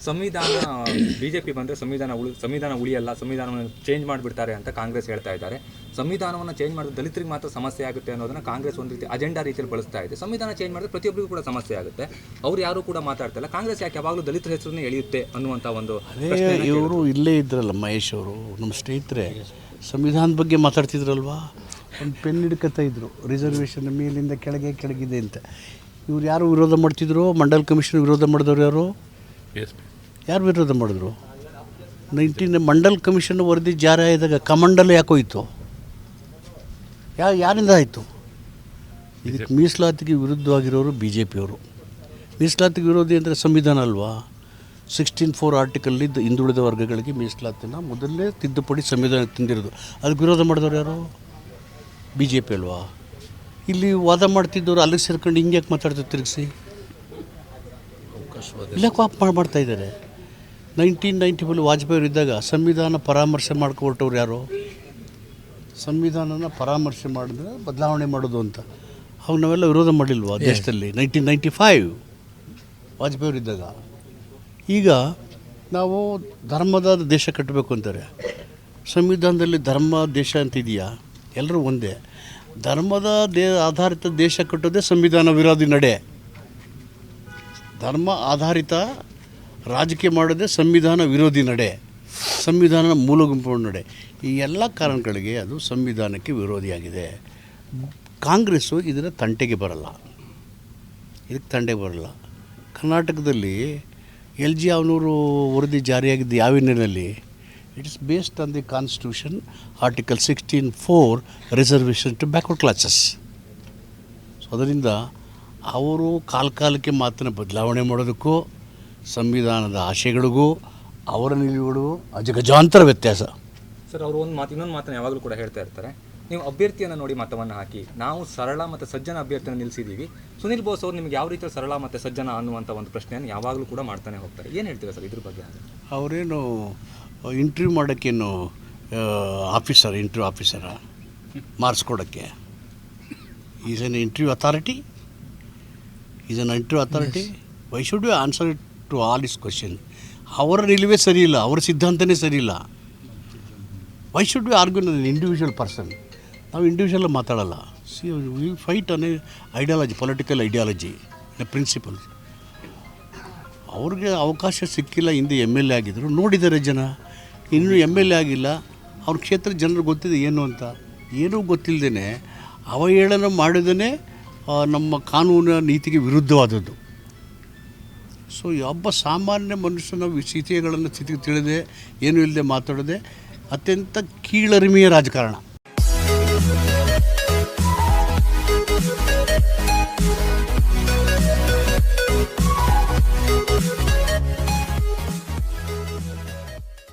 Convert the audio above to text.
ಸಂವಿಧಾನ ಬಿಜೆಪಿ ಬಂದರೆ ಸಂವಿಧಾನ ಉಳಿಯಲ್ಲ, ಸಂವಿಧಾನವನ್ನು ಚೇಂಜ್ ಮಾಡಿಬಿಡ್ತಾರೆ ಅಂತ ಕಾಂಗ್ರೆಸ್ ಹೇಳ್ತಾ ಇದ್ದಾರೆ. ಸಂವಿಧಾನವನ್ನು ಚೇಂಜ್ ಮಾಡಿದ್ರೆ ದಲಿತರಿಗೆ ಮಾತ್ರ ಸಮಸ್ಯೆ ಆಗುತ್ತೆ ಅನ್ನೋದನ್ನ ಕಾಂಗ್ರೆಸ್ ಒಂದು ರೀತಿ ಅಜೆಂಡಾ ರೀತಿಯಲ್ಲಿ ಬಳಸ್ತಾ ಇದೆ. ಸಂವಿಧಾನ ಚೇಂಜ್ ಮಾಡಿದ್ರೆ ಪ್ರತಿಯೊಬ್ಬರಿಗೂ ಕೂಡ ಸಮಸ್ಯೆ ಆಗುತ್ತೆ. ಅವ್ರು ಯಾರು ಕೂಡ ಮಾತಾಡ್ತಾ ಇಲ್ಲ. ಕಾಂಗ್ರೆಸ್ ಯಾಕೆ ಯಾವಾಗಲೂ ದಲಿತರ ಹೆಸರನ್ನೇ ಎಳೆಯುತ್ತೆ ಅನ್ನುವಂಥ ಒಂದು ಇವರು ಇಲ್ಲೇ ಇದ್ರಲ್ಲ ಮಹೇಶ್ ಅವರು, ನಮ್ಮ ಸ್ನೇಹಿತರೆ ಸಂವಿಧಾನದ ಬಗ್ಗೆ ಮಾತಾಡ್ತಿದ್ರಲ್ವಾ, ಒಂದು ಪೆನ್ ಹಿಡ್ಕೊತಾ ಇದ್ರು ರಿಸರ್ವೇಷನ್ ಮೇಲಿಂದ ಕೆಳಗಿದೆ ಅಂತ. ಇವ್ರು ಯಾರು ವಿರೋಧ ಮಾಡ್ತಿದ್ರು? ಮಂಡಲ್ ಕಮಿಷನ್ ವಿರೋಧ ಮಾಡಿದವರು ಯಾರು ವಿರೋಧ ಮಾಡಿದ್ರು? ಮಂಡಲ್ ಕಮಿಷನ್ ವರದಿ ಜಾರಿ ಆದಾಗ ಕಮಂಡಲ್ ಯಾಕೋಯ್ತು? ಯಾರಿಂದ ಆಯಿತು? ಇದಕ್ಕೆ ಮೀಸಲಾತಿಗೆ ವಿರುದ್ಧವಾಗಿರೋರು ಬಿ ಜೆ ಪಿಯವರು. ಮೀಸಲಾತಿಗೆ ವಿರೋಧಿ ಅಂದರೆ ಸಂವಿಧಾನ ಅಲ್ವಾ? 16(4) ಆರ್ಟಿಕಲ್ಲಿ ಹಿಂದುಳಿದ ವರ್ಗಗಳಿಗೆ ಮೀಸಲಾತಿನ ಮೊದಲನೇ ತಿದ್ದುಪಡಿ ಸಂವಿಧಾನ ತಂದಿರೋದು. ಅದಕ್ಕೆ ವಿರೋಧ ಮಾಡಿದವರು ಯಾರು? ಬಿ ಜೆ ಪಿ ಅಲ್ವಾ? ಇಲ್ಲಿ ವಾದ ಮಾಡ್ತಿದ್ದವರು ಅಲ್ಲಿಗೆ ಸೇರ್ಕೊಂಡು ಹಿಂಗೆ ಯಾಕೆ ಮಾತಾಡ್ತಾರೆ ತಿರುಗಿಸಿ? ಇಲ್ಲ ಕಾಪ್ ಮಾಡ್ತಾ ಇದ್ದಾರೆ. 1994 ವಾಜಪೇಯಿ ಇದ್ದಾಗ ಸಂವಿಧಾನ ಪರಾಮರ್ಶೆ ಮಾಡ್ಕೊಳ್ತವ್ರು ಯಾರು? ಸಂವಿಧಾನನ ಪರಾಮರ್ಶೆ ಮಾಡಿದ್ರೆ ಬದಲಾವಣೆ ಮಾಡೋದು ಅಂತ ಅವಾಗ ನಾವೆಲ್ಲ ವಿರೋಧ ಮಾಡಿಲ್ವಾ ದೇಶದಲ್ಲಿ? 1995 ವಾಜಪೇಯಿ ಇದ್ದಾಗ. ಈಗ ನಾವು ಧರ್ಮದ ದೇಶ ಕಟ್ಟಬೇಕು ಅಂತಾರೆ. ಸಂವಿಧಾನದಲ್ಲಿ ಧರ್ಮ ದೇಶ ಅಂತಿದೆಯಾ? ಎಲ್ಲರೂ ಒಂದೇ. ಧರ್ಮದ ಆಧಾರಿತ ದೇಶ ಕಟ್ಟೋದೇ ಸಂವಿಧಾನ ವಿರೋಧಿ ನಡೆ. ಧರ್ಮ ಆಧಾರಿತ ರಾಜಕೀಯ ಮಾಡೋದೇ ಸಂವಿಧಾನ ವಿರೋಧಿ ನಡೆ, ಸಂವಿಧಾನ ಮೂಲ ಗುಂಪು ನಡೆ. ಈ ಎಲ್ಲ ಕಾರಣಗಳಿಗೆ ಅದು ಸಂವಿಧಾನಕ್ಕೆ ವಿರೋಧಿಯಾಗಿದೆ. ಕಾಂಗ್ರೆಸ್ಸು ಇದರ ತಂಟೆಗೆ ಬರಲ್ಲ, ಇದಕ್ಕೆ ತಂಟೆಗೆ ಬರಲ್ಲ. ಕರ್ನಾಟಕದಲ್ಲಿ LG ಅವನೂರು ವರದಿ ಜಾರಿಯಾಗಿದ್ದು ಯಾವ ಹಿನ್ನೆಲೆಯಲ್ಲಿ? It is based on the constitution article 16(4) reservation to backward classes. So ಅದರಿಂದ ಅವರು ಕಾಲಕ್ಕೆ ಮಾತನ್ನು ಬದಲಾವಣೆ ಮಾಡೋದಕ್ಕೂ ಸಂವಿಧಾನದ ಆಶಯಗಳಿಗೂ ಅವರ ನಿಲುವುಗಳಿಗೂ ಅಜಗಜಾಂತರ ವ್ಯತ್ಯಾಸ. ಸರ್, ಅವರು ಇನ್ನೊಂದು ಮಾತನ್ನು ಯಾವಾಗಲೂ ಕೂಡ ಹೇಳ್ತಾ ಇರ್ತಾರೆ, ನೀವು ಅಭ್ಯರ್ಥಿಯನ್ನು ನೋಡಿ ಮತವನ್ನು ಹಾಕಿ. ನಾವು ಸರಳ ಮತ್ತು ಸಜ್ಜನ ಅಭ್ಯರ್ಥಿಯನ್ನು ನಿಲ್ಲಿಸಿದ್ದೀವಿ. ಸುನಿಲ್ ಬೋಸ್ ಅವರು ನಿಮಗೆ ಯಾವ ರೀತಿಯ ಸರಳ ಮತ್ತು ಸಜ್ಜನ ಅನ್ನುವಂಥ ಒಂದು ಪ್ರಶ್ನೆಯನ್ನು ಯಾವಾಗಲೂ ಕೂಡ ಮಾಡ್ತಾನೆ ಹೋಗ್ತಾರೆ. ಏನು ಹೇಳ್ತೀರಾ ಸರ್ ಇದ್ರ ಬಗ್ಗೆ? ಅವರೇನು ಇಂಟರ್ವ್ಯೂ ಮಾಡೋಕ್ಕೇನು ಇಂಟರ್ವ್ಯೂ ಆಫೀಸರ ಮಾರ್ಕ್ಸ್ ಕೊಡೋಕ್ಕೆ? Is N interview authority. Why should you answer to all is question? ಅವರ ನಿಲುವೇ ಸರಿ ಇಲ್ಲ, ಅವರ ಸಿದ್ಧಾಂತನೇ ಸರಿ ಇಲ್ಲ. Why should we argue an individual person? ನಾವು ಇಂಡಿವಿಜುವಲ್ ಮಾತಾಡಲ್ಲ. ವಿ ಫೈಟ್ ಅನ್ ಐಡಿಯಾಲಜಿ, ಪೊಲಿಟಿಕಲ್ ಐಡಿಯಾಲಜಿ, ಪ್ರಿನ್ಸಿಪಲ್. ಅವ್ರಿಗೆ ಅವಕಾಶ ಸಿಕ್ಕಿಲ್ಲ. ಹಿಂದೆ MLA ಆಗಿದ್ದರು, ನೋಡಿದ್ದಾರೆ ಜನ. ಇನ್ನೂ MLA ಆಗಿಲ್ಲ, ಅವ್ರ ಕ್ಷೇತ್ರ ಜನರು ಗೊತ್ತಿದೆ ಏನು ಅಂತ. ಏನೂ ಗೊತ್ತಿಲ್ಲದೇ ಅವಹೇಳನ ಮಾಡಿದೇ ನಮ್ಮ ಕಾನೂನಿನ ನೀತಿಗೆ ವಿರುದ್ಧವಾದದ್ದು. ಸೊ ಒಬ್ಬ ಸಾಮಾನ್ಯ ಮನುಷ್ಯನ ಸ್ಥಿತಿಗಳನ್ನು ತಿಳಿದೆ, ಏನೂ ಇಲ್ಲದೆ ಮಾತಾಡೋದೆ ಅತ್ಯಂತ ಕೀಳರಿಮೆಯ ರಾಜಕಾರಣ.